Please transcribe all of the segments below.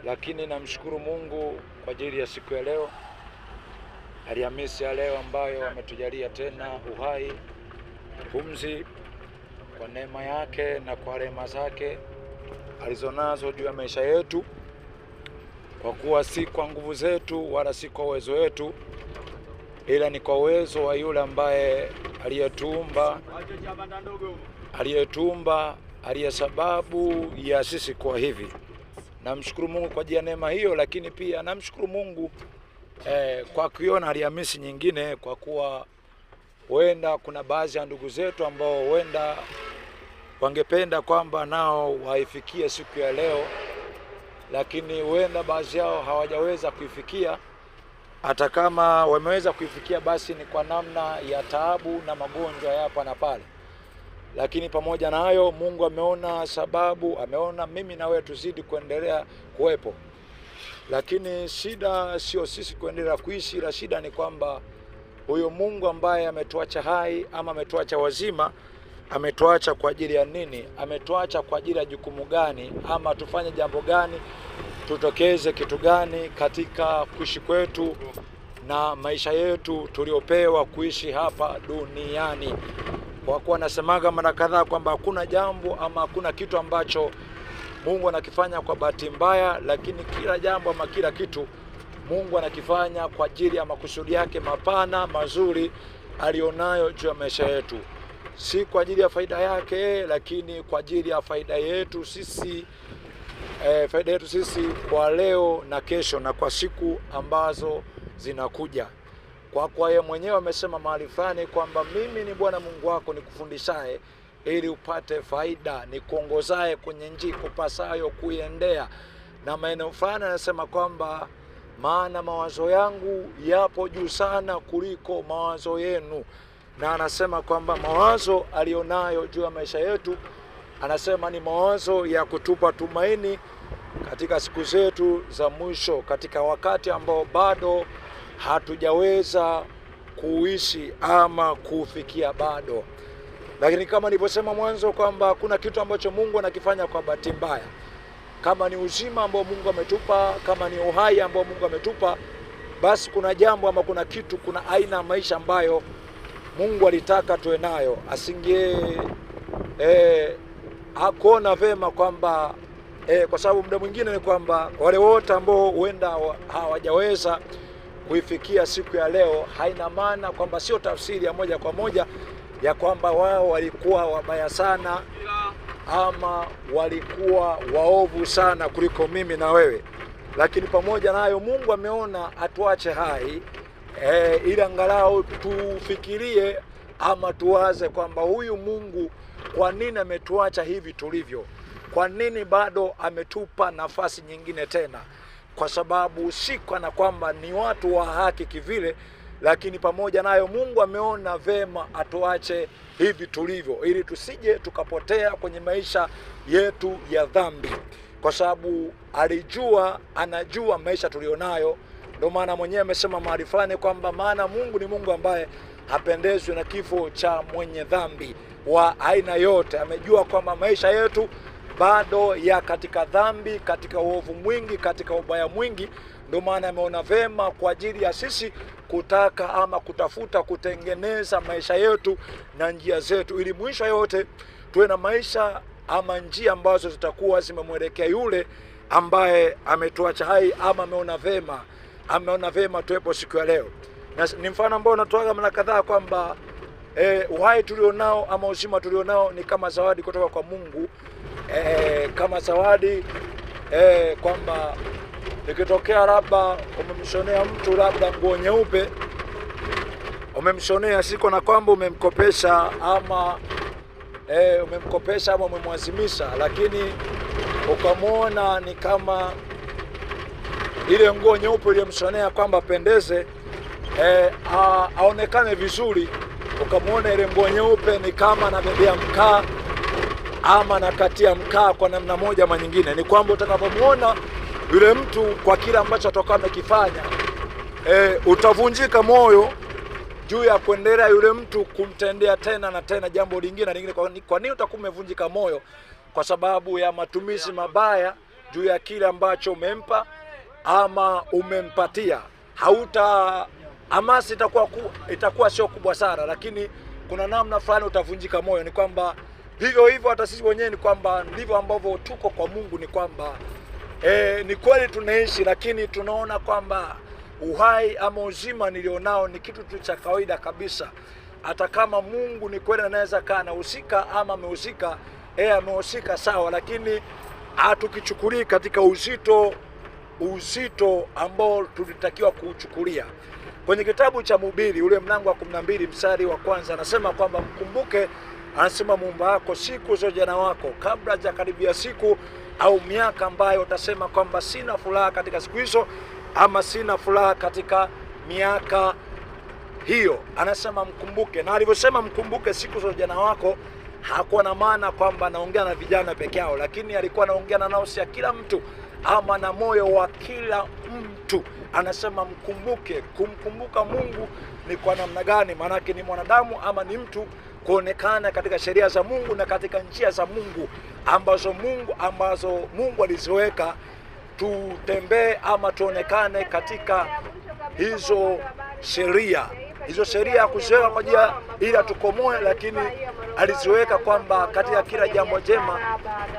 lakini namshukuru Mungu kwa ajili ya siku ya leo, Alhamisi ya leo ambayo ametujalia tena uhai, pumzi, kwa neema yake na kwa rehema zake alizonazo juu ya maisha yetu, kwa kuwa si kwa nguvu zetu wala si kwa uwezo wetu, ila ni kwa uwezo wa yule ambaye aliyetuumba, aliye sababu ya sisi kwa hivi. Namshukuru Mungu kwa ajili ya neema hiyo, lakini pia namshukuru Mungu kwa kuiona Alhamisi nyingine, kwa kuwa huenda kuna baadhi ya ndugu zetu ambao huenda wangependa kwamba nao waifikie siku ya leo, lakini huenda baadhi yao hawajaweza kuifikia. Hata kama wameweza kuifikia, basi ni kwa namna ya taabu na magonjwa ya hapa na pale. Lakini pamoja na hayo, Mungu ameona sababu, ameona mimi na wewe tuzidi kuendelea kuwepo. Lakini shida sio sisi kuendelea kuishi, ila shida ni kwamba huyo Mungu ambaye ametuacha hai ama ametuacha wazima, ametuacha kwa ajili ya nini? Ametuacha kwa ajili ya jukumu gani? Ama tufanye jambo gani? Tutokeze kitu gani katika kuishi kwetu na maisha yetu tuliopewa kuishi hapa duniani? Kwa kuwa nasemaga mara kadhaa kwamba hakuna jambo ama hakuna kitu ambacho Mungu anakifanya kwa bahati mbaya, lakini kila jambo ama kila kitu Mungu anakifanya kwa ajili ya makusudi yake mapana mazuri alionayo juu ya maisha yetu. Si kwa ajili ya faida yake, lakini kwa ajili ya faida yetu sisi, kwa leo na kesho na kwa siku ambazo zinakuja. Kwa kuwa yeye mwenyewe amesema mahali fulani kwamba mimi ni Bwana Mungu wako nikufundishaye ili upate faida, nikuongozaye kwenye njia kupasayo kuiendea. Na maeneo fulani anasema kwamba maana mawazo yangu yapo juu sana kuliko mawazo yenu. Na anasema kwamba mawazo alionayo juu ya maisha yetu, anasema ni mawazo ya kutupa tumaini katika siku zetu za mwisho, katika wakati ambao bado hatujaweza kuishi ama kufikia bado. Lakini kama nilivyosema mwanzo kwamba kuna kitu ambacho Mungu anakifanya kwa bahati mbaya. Kama ni uzima ambao Mungu ametupa, kama ni uhai ambao Mungu ametupa, basi kuna jambo ama kuna kitu, kuna aina ya maisha ambayo Mungu alitaka tuwe nayo. Hakuona vema kwamba kwa sababu muda mwingine ni kwamba wale wote ambao huenda hawajaweza kuifikia siku ya leo, haina maana kwamba, sio tafsiri ya moja kwa moja ya kwamba wao walikuwa wabaya sana ama walikuwa waovu sana kuliko mimi na wewe. Lakini pamoja na hayo, Mungu ameona atuache hai ili angalau tufikirie ama tuwaze kwamba huyu Mungu kwa nini ametuacha hivi tulivyo? Kwa nini bado ametupa nafasi nyingine tena? Kwa sababu si kana kwamba ni watu wa haki kivile, lakini pamoja nayo Mungu ameona vema atuache hivi tulivyo ili tusije tukapotea kwenye maisha yetu ya dhambi. Kwa sababu anajua maisha tulionayo. Ndio maana mwenyewe amesema mahali fulani kwamba maana Mungu ni Mungu ambaye hapendezwi na kifo cha mwenye dhambi wa aina yote. Amejua kwamba maisha yetu bado ya katika dhambi, katika uovu mwingi, katika ubaya mwingi. Ndio maana ameona vema kwa ajili ya sisi kutaka ama kutafuta kutengeneza maisha yetu na njia zetu, ili mwisho yote tuwe na maisha ama njia ambazo zitakuwa zimemwelekea yule ambaye ametuacha hai ama ameona vema tuwepo siku ya leo. Na ni mfano ambao natoa mara kadhaa kwamba uhai tulionao ama uzima tulionao ni kama zawadi kutoka kwa Mungu. Kama zawadi kwamba ikitokea labda umemshonea mtu labda nguo nyeupe, umemshonea siko na kwamba umemkopesha ama umemwazimisha, lakini ukamwona ni kama ile nguo nyeupe iliyomshonea kwamba pendeze, aonekane vizuri, ukamwona ile nguo nyeupe ni kama anabebea mkaa ama nakatia mkaa kwa namna moja ama nyingine, ni kwamba utakapomwona yule mtu kwa kile ambacho atakuwa amekifanya, utavunjika moyo juu ya kuendelea yule mtu kumtendea tena na tena jambo lingine. Kwa nini utakuwa umevunjika moyo? Kwa sababu ya matumizi mabaya juu ya kile ambacho umempa ama umempatia. Hamasi itakuwa sio kubwa sana, lakini kuna namna fulani utavunjika moyo. Ni kwamba vivyo hivyo hata sisi wenyewe ni kwamba ndivyo ambavyo tuko kwa Mungu. Ni kwamba ni kweli tunaishi, lakini tunaona kwamba uhai ama uzima nilionao ni kitu tu cha kawaida kabisa. Hata kama Mungu ni kweli anaweza kaa anahusika ama amehusika, amehusika sawa, lakini hatukichukulii katika uzito ambao tulitakiwa kuuchukulia. Kwenye kitabu cha Mhubiri ule mlango wa 12 mstari wa kwanza anasema kwamba mkumbuke, anasema Muumba wako siku za ujana wako, kabla hajakaribia siku au miaka ambayo utasema kwamba sina furaha katika siku hizo ama sina furaha katika miaka hiyo. Anasema mkumbuke, na alivyosema mkumbuke siku za ujana wako, hakuwa na maana kwamba anaongea na vijana peke yao, lakini alikuwa anaongea na nafsi ya kila mtu ama na moyo wa kila mtu. Anasema mkumbuke. Kumkumbuka Mungu ni kwa namna gani? Maanake ni mwanadamu ama ni mtu kuonekana katika sheria za Mungu na katika njia za Mungu ambazo Mungu aliziweka, tutembee ama tuonekane katika hizo sheria. Hizo sheria kuziweka kwa ajili ili atukomoe, lakini aliziweka kwamba katika kila jambo jema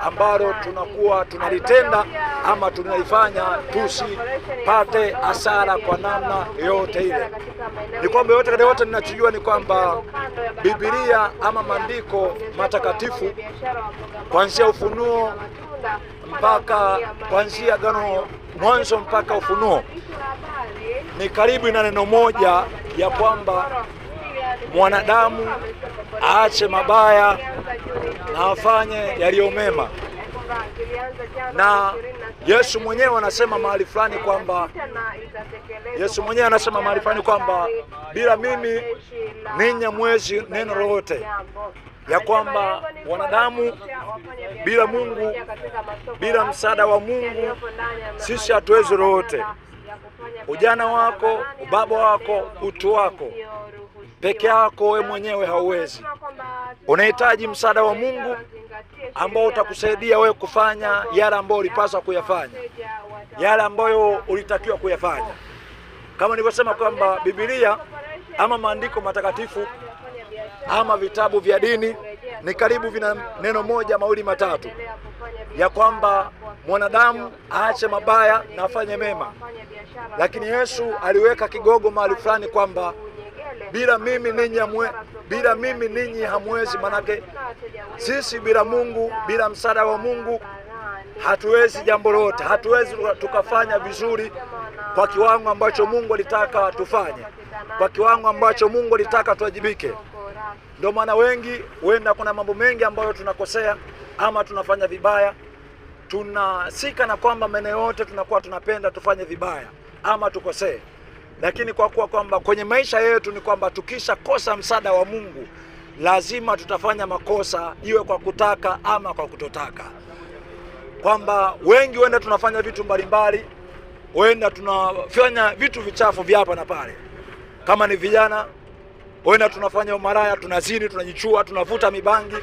ambalo tunakuwa tunalitenda ama tunalifanya, tusipate hasara kwa namna yote ile. Ni kwamba yote ninachojua ni kwamba Biblia ama maandiko matakatifu kuanzia Ufunuo mpaka kuanzia Agano Mwanzo mpaka Ufunuo ni karibu na neno moja ya kwamba mwanadamu aache mabaya na afanye yaliyo mema. Na Yesu mwenyewe anasema mahali fulani kwamba bila mimi ninyi hamwezi neno lolote, ya kwamba wanadamu bila Mungu, bila msaada wa Mungu, sisi hatuwezi lolote. Ujana wako, ubaba wako, utu wako peke yako wewe mwenyewe hauwezi. Unahitaji msaada wa Mungu ambao utakusaidia wewe kufanya yale ambayo ulipaswa kuyafanya, yale ambayo ulitakiwa kuyafanya. Kama nilivyosema kwamba Biblia ama maandiko matakatifu ama vitabu vya dini ni karibu vina neno moja, mawili, matatu, ya kwamba mwanadamu aache mabaya na afanye mema. Lakini Yesu aliweka kigogo mahali fulani kwamba bila mimi ninyi hamwezi. Manake sisi bila Mungu, bila msaada wa Mungu hatuwezi jambo lote. Hatuwezi tukafanya vizuri kwa kiwango ambacho Mungu alitaka tufanye, kwa kiwango ambacho Mungu alitaka tuwajibike. Ndio maana wengi huenda kuna mambo mengi ambayo tunakosea ama tunafanya vibaya, tunasika na kwamba maeneo yote tunakuwa tunapenda tufanye vibaya ama tukosee. Lakini kwa kuwa kwamba kwenye maisha yetu ni kwamba tukisha kosa msaada wa Mungu lazima tutafanya makosa, iwe kwa kutaka ama kwa kutotaka. Kwamba wengi huenda tunafanya vitu mbalimbali, huenda tunafanya vitu vichafu vya hapa na pale. Kama ni vijana, huenda tunafanya umaraya, tunazini, tunajichua, tunavuta mibangi,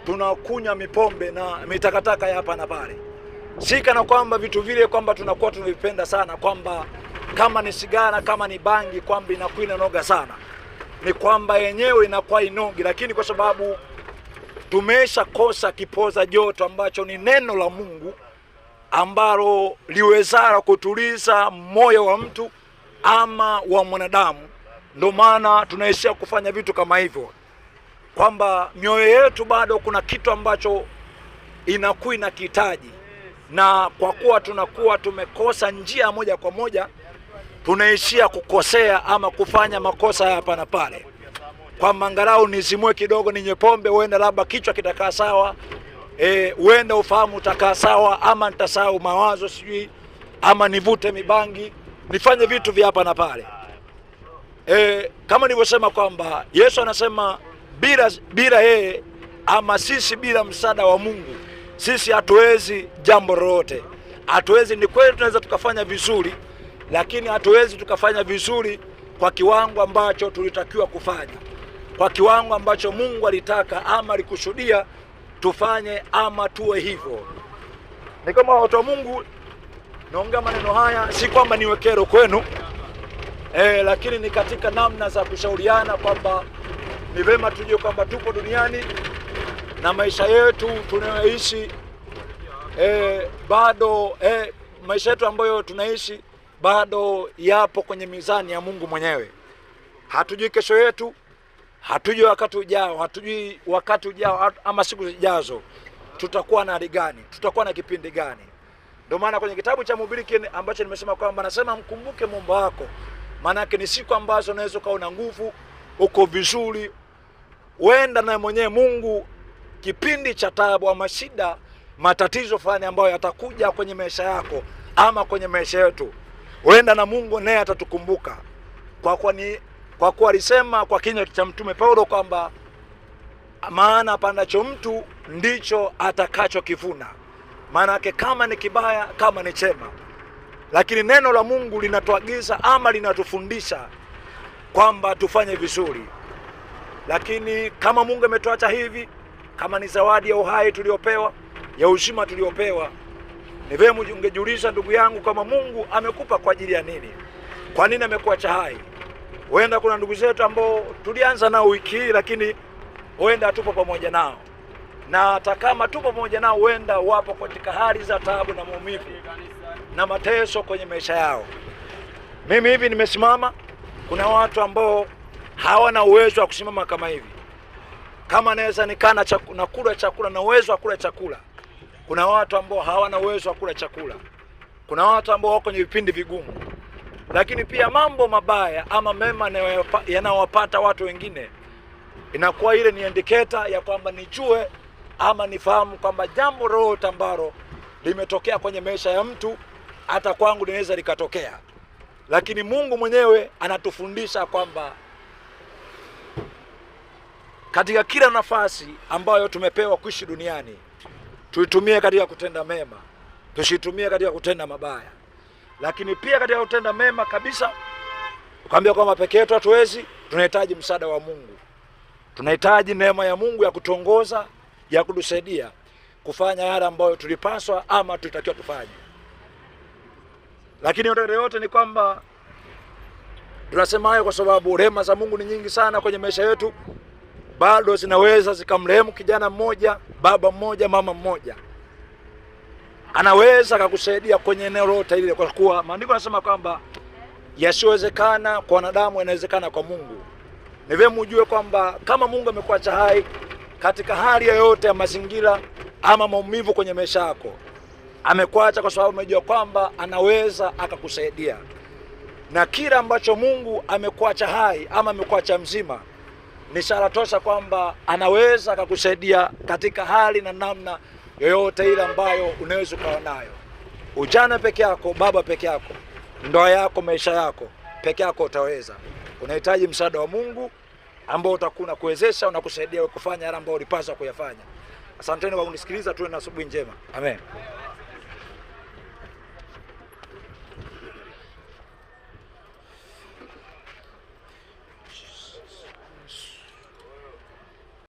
tunakunya mipombe na mitakataka ya hapa na pale. Sika na kwamba vitu vile kwamba tunakuwa tunavipenda sana, kwamba kama ni sigara, kama ni bangi, kwamba inakuwa inanoga sana. Ni kwamba yenyewe inakuwa inogi, lakini kwa sababu tumesha kosa kipoza joto ambacho ni neno la Mungu ambalo liwezalo kutuliza moyo wa mtu ama wa mwanadamu, ndio maana tunaishia kufanya vitu kama hivyo. Kwamba mioyo yetu bado kuna kitu ambacho inakuwa inakihitaji, na kwa kuwa tunakuwa tumekosa njia moja kwa moja, tunaishia kukosea ama kufanya makosa hapa na pale. Kwamba angalau nizimue kidogo, ninye pombe, huenda labda kichwa kitakaa sawa, huenda ufahamu utakaa sawa, ama nitasahau mawazo sijui, ama nivute mibangi, nifanye vitu vya hapa na pale. Kama nilivyosema kwamba Yesu anasema bila yeye ama sisi bila msaada wa Mungu sisi hatuwezi jambo lolote. Hatuwezi. Ni kweli tunaweza tukafanya vizuri, lakini hatuwezi tukafanya vizuri kwa kiwango ambacho tulitakiwa kufanya, kwa kiwango ambacho Mungu alitaka ama alikusudia tufanye ama tuwe hivyo. Ni kama watu wa Mungu, naongea maneno haya si kwamba niwe kero kwenu, lakini ni katika namna za kushauriana kwamba ni vema tujue kwamba tupo duniani na maisha yetu tunayoishi bado maisha yetu ambayo tunaishi bado yapo kwenye mizani ya Mungu mwenyewe. Hatujui kesho yetu, hatujui wakati ujao ama siku zijazo tutakuwa na hali gani, tutakuwa na kipindi gani. Ndio maana kwenye kitabu cha Mhubiri ambacho nimesema kwamba nasema mkumbuke Muumba wako, maana yake ni siku ambazo unaweza kuwa na nguvu, uko vizuri, uenda na mwenyewe Mungu kipindi cha taabu ama shida, matatizo fulani ambayo yatakuja kwenye maisha yako ama kwenye maisha yetu, uenda na Mungu naye atatukumbuka. Kwa kuwa alisema kwa kinywa cha Mtume Paulo kwamba maana apandacho mtu ndicho atakachokivuna. Maana yake kama ni kibaya, kama ni chema. Lakini neno la Mungu linatuagiza ama linatufundisha kwamba tufanye vizuri. Lakini kama Mungu ametuacha hivi, kama ni zawadi ya uhai tuliopewa, ya uzima tuliopewa, ni vema ungejiuliza ndugu yangu, kama Mungu amekupa kwa ajili ya nini? Kwa nini amekuacha hai? Huenda kuna ndugu zetu ambao tulianza nao wiki hii, lakini huenda hatupo pamoja nao. Na hata kama tupo pamoja nao, huenda wapo katika hali za taabu na maumivu na mateso kwenye maisha yao. Mimi hivi nimesimama, kuna watu ambao hawana uwezo wa kusimama kama hivi. Kama naweza nikana na kula chakula na uwezo wa kula chakula, kuna watu ambao hawana uwezo wa kula chakula. Kuna watu ambao wako kwenye vipindi vigumu. Lakini pia mambo mabaya ama mema yanayowapata watu wengine, inakuwa ile ni indicator ya kwamba nijue ama nifahamu kwamba jambo lolote ambalo limetokea kwenye maisha ya mtu hata kwangu linaweza likatokea. Lakini Mungu mwenyewe anatufundisha kwamba katika kila nafasi ambayo tumepewa kuishi duniani, tuitumie katika kutenda mema, tusitumie katika kutenda mabaya. Lakini pia katika kutenda mema kabisa, ukaambia kwamba peke yetu hatuwezi, tunahitaji msaada wa Mungu. Tunahitaji neema ya Mungu ya kutuongoza, ya kutusaidia kufanya yale ambayo tulipaswa ama tulitakiwa tufanye. Lakini yote ni kwamba tunasema hayo kwa sababu rehema za Mungu ni nyingi sana kwenye maisha yetu. Bado zinaweza zikamrehemu kijana mmoja, baba mmoja, mama mmoja. Anaweza akakusaidia kwenye eneo lote ile, kwa kuwa maandiko yanasema kwamba yasiwezekana kwa wanadamu yanawezekana kwa Mungu. Ni vyema ujue kwamba kama Mungu amekuacha hai katika hali yoyote ya mazingira ama maumivu kwenye maisha yako, amekuacha kwa sababu umejua kwamba anaweza akakusaidia. Na kila ambacho Mungu amekuacha hai ama amekuacha mzima, ni ishara tosha kwamba anaweza akakusaidia katika hali na namna yoyote ile ambayo unaweza ukawa nayo. Ujana peke yako, baba peke yako, ndoa yako, maisha yako peke yako utaweza. Unahitaji msaada wa Mungu ambao utakuwa kuwezesha na kusaidia kufanya yale ambayo ulipaswa kuyafanya. Asanteni kwa kunisikiliza, tuwe na asubuhi njema. Amen.